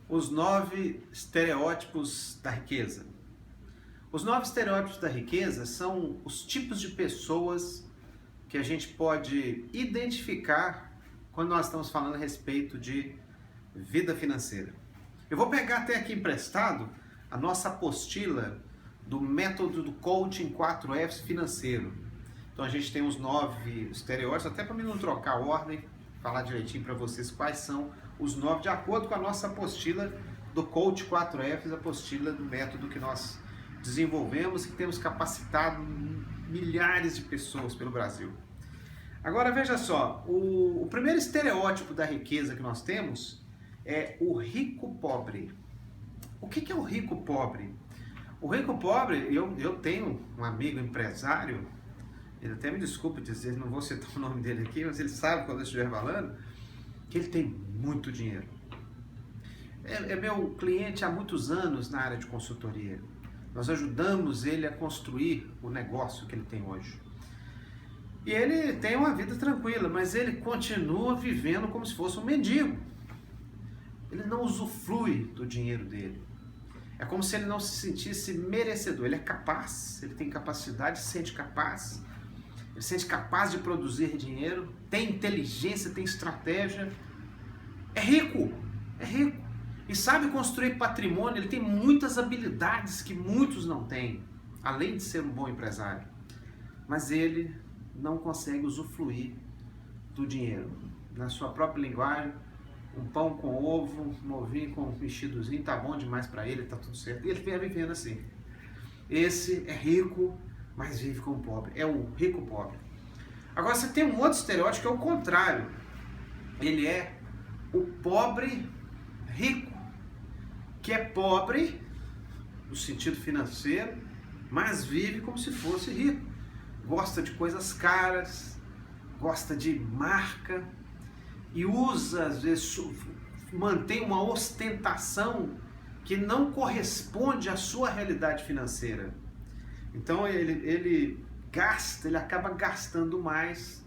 Os 9 estereótipos da riqueza. Os 9 estereótipos da riqueza são os tipos de pessoas que a gente pode identificar quando nós estamos falando a respeito de vida financeira. Eu vou pegar até aqui emprestado a nossa apostila do método do coaching 4Fs financeiro. Então a gente tem os 9 estereótipos, até para mim não trocar a ordem, falar direitinho para vocês quais são os 9, de acordo com a nossa apostila do Coach 4Fs, a apostila do método que nós desenvolvemos e que temos capacitado milhares de pessoas pelo Brasil. Agora veja só, o primeiro estereótipo da riqueza que nós temos é o rico pobre. O que é o rico pobre? O rico pobre, eu tenho um amigo empresário, ele até me desculpe dizer, não vou citar o nome dele aqui, mas ele sabe quando eu estiver falando, que ele tem muito dinheiro. É meu cliente há muitos anos na área de consultoria. Nós ajudamos ele a construir o negócio que ele tem hoje. E ele tem uma vida tranquila, mas ele continua vivendo como se fosse um mendigo. Ele não usufrui do dinheiro dele. É como se ele não se sentisse merecedor. Ele é capaz, ele tem capacidade, se sente capaz. Ele se sente capaz de produzir dinheiro, tem inteligência, tem estratégia. É rico. E sabe construir patrimônio, ele tem muitas habilidades que muitos não têm, além de ser um bom empresário. Mas ele não consegue usufruir do dinheiro. Na sua própria linguagem, um pão com ovo, um ovinho com um mexidozinho, tá bom demais para ele, tá tudo certo. E ele vem vivendo assim. Esse é rico, mas vive como pobre. É o rico pobre. Agora você tem um outro estereótipo que é o contrário. Ele é o pobre rico, que é pobre no sentido financeiro, mas vive como se fosse rico. Gosta de coisas caras, gosta de marca e usa, às vezes, mantém uma ostentação que não corresponde à sua realidade financeira. Então ele acaba gastando mais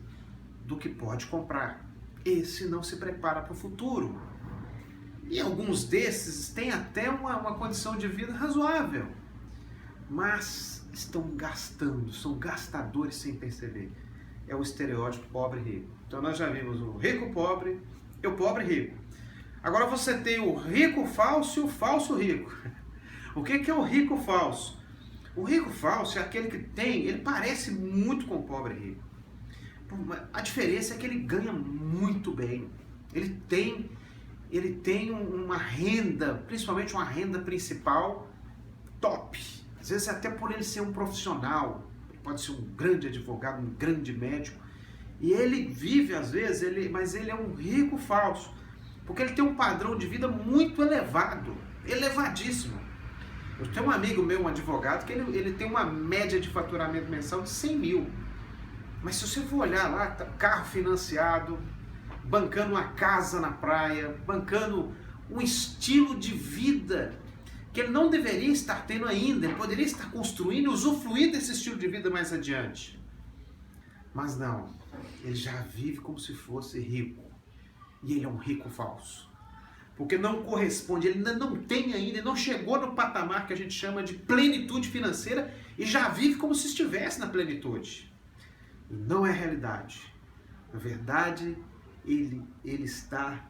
do que pode comprar. Esse não se prepara para o futuro. E alguns desses têm até uma condição de vida razoável, mas estão gastando, são gastadores sem perceber. É o estereótipo pobre-rico. Então nós já vimos o rico-pobre e o pobre-rico. Agora você tem o rico falso e o falso rico. O que é o rico falso? O rico falso é aquele que tem, ele parece muito com o pobre rico. A diferença é que ele ganha muito bem. Ele tem uma renda, principalmente uma renda principal top. Às vezes até por ele ser um profissional, ele pode ser um grande advogado, um grande médico. E ele vive às vezes, mas ele é um rico falso. Porque ele tem um padrão de vida muito elevado, elevadíssimo. Eu tenho um amigo meu, um advogado, que ele tem uma média de faturamento mensal de 100 mil. Mas se você for olhar lá, tá carro financiado, bancando uma casa na praia, bancando um estilo de vida que ele não deveria estar tendo ainda, ele poderia estar construindo e usufruir desse estilo de vida mais adiante. Mas não, ele já vive como se fosse rico. E ele é um rico falso. Porque não corresponde, ele ainda não tem ainda, ele não chegou no patamar que a gente chama de plenitude financeira e já vive como se estivesse na plenitude. E não é realidade. Na verdade, ele está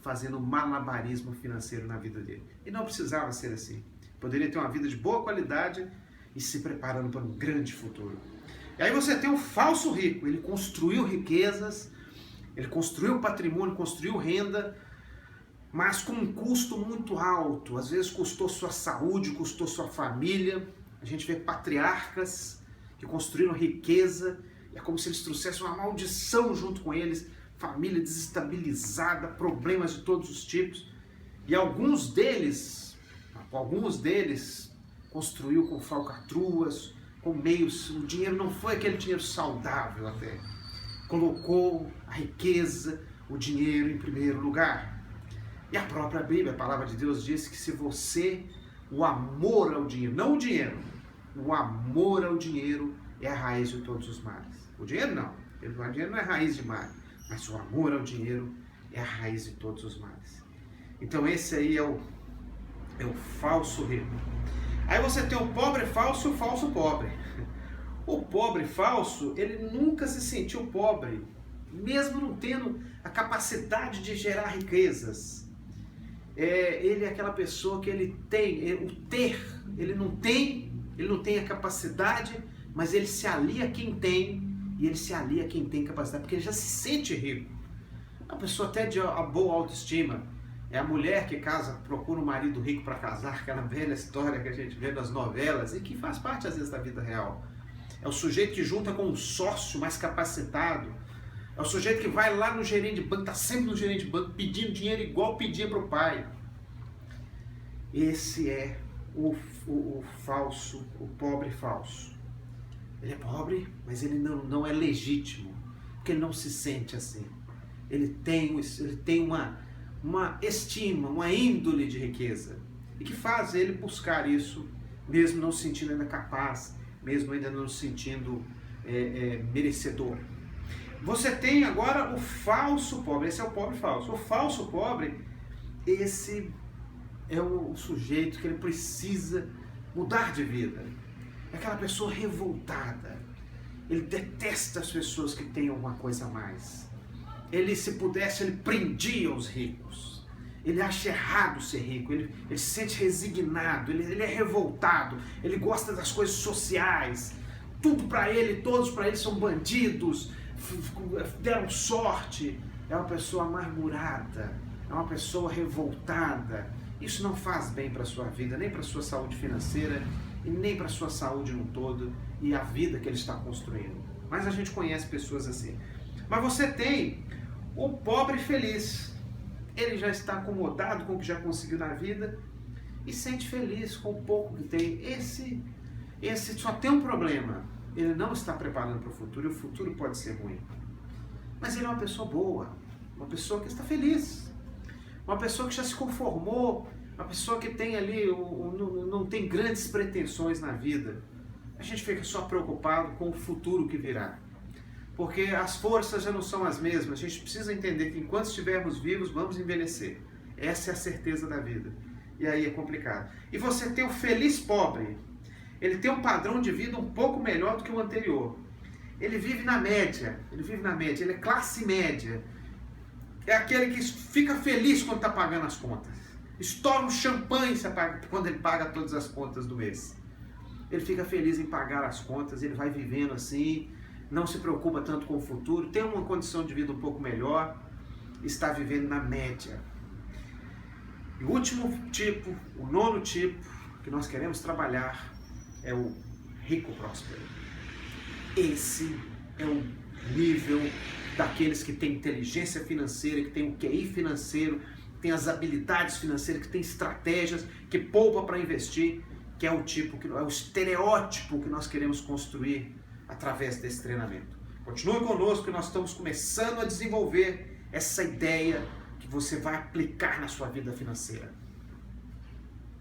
fazendo malabarismo financeiro na vida dele. E não precisava ser assim. Poderia ter uma vida de boa qualidade e se preparando para um grande futuro. E aí você tem o falso rico. Ele construiu riquezas, ele construiu patrimônio, construiu renda, mas com um custo muito alto. Às vezes custou sua saúde, custou sua família. A gente vê patriarcas que construíram riqueza. É como se eles trouxessem uma maldição junto com eles. Família desestabilizada, problemas de todos os tipos. E alguns deles construiu com falcatruas, com meios. O dinheiro não foi aquele dinheiro saudável até. Colocou a riqueza, o dinheiro em primeiro lugar. E a própria Bíblia, a palavra de Deus, diz que se você, o amor ao dinheiro, não o dinheiro, o amor ao dinheiro é a raiz de todos os males. O dinheiro não, o dinheiro não é raiz de mal, mas o amor ao dinheiro é a raiz de todos os males. Então esse aí é o falso rico. Aí você tem o pobre falso e o falso pobre. O pobre falso, ele nunca se sentiu pobre, mesmo não tendo a capacidade de gerar riquezas. Ele é aquela pessoa que ele não tem a capacidade, mas ele se alia a quem tem, e ele se alia a quem tem capacidade, porque ele já se sente rico. A pessoa até de a boa autoestima. É a mulher que casa, procura um marido rico para casar, aquela velha história que a gente vê nas novelas e que faz parte às vezes da vida real. É o sujeito que junta com um sócio mais capacitado. É o sujeito que vai lá no gerente de banco, está sempre no gerente de banco pedindo dinheiro igual pedia para o pai. Esse é o falso, o pobre falso. Ele é pobre, mas ele não é legítimo, porque ele não se sente assim. Ele tem uma estima, uma índole de riqueza, e que faz ele buscar isso, mesmo não se sentindo ainda capaz, mesmo ainda não se sentindo merecedor. Você tem agora o falso pobre, esse é o pobre falso. O falso pobre, esse é o sujeito que ele precisa mudar de vida. É aquela pessoa revoltada. Ele detesta as pessoas que têm alguma coisa a mais. Ele, se pudesse, ele prendia os ricos. Ele acha errado ser rico, ele se sente resignado, ele é revoltado, ele gosta das coisas sociais. Tudo para ele, todos para ele são bandidos, deram sorte. É uma pessoa amargurada, é uma pessoa revoltada. Isso não faz bem para a sua vida, nem para a sua saúde financeira, e nem para a sua saúde no todo e a vida que ele está construindo. Mas a gente conhece pessoas assim. Mas você tem o pobre feliz. Ele já está acomodado com o que já conseguiu na vida e sente feliz com o pouco que tem. Esse só tem um problema. Ele não está preparando para o futuro, e o futuro pode ser ruim. Mas ele é uma pessoa boa, uma pessoa que está feliz, uma pessoa que já se conformou, uma pessoa que tem ali, não tem grandes pretensões na vida. A gente fica só preocupado com o futuro que virá. Porque as forças já não são as mesmas. A gente precisa entender que enquanto estivermos vivos, vamos envelhecer. Essa é a certeza da vida. E aí é complicado. E você tem o feliz pobre. Ele tem um padrão de vida um pouco melhor do que o anterior. Ele vive na média. Ele é classe média. É aquele que fica feliz quando está pagando as contas. Estoura um champanhe quando ele paga todas as contas do mês. Ele fica feliz em pagar as contas, ele vai vivendo assim, não se preocupa tanto com o futuro, tem uma condição de vida um pouco melhor, está vivendo na média. E o último tipo, o nono tipo que nós queremos trabalhar é o rico próspero. Esse é o nível daqueles que têm inteligência financeira, que têm o QI financeiro, que têm as habilidades financeiras, que têm estratégias, que poupa para investir, que é o tipo, é o estereótipo que nós queremos construir através desse treinamento. Continue conosco que nós estamos começando a desenvolver essa ideia que você vai aplicar na sua vida financeira.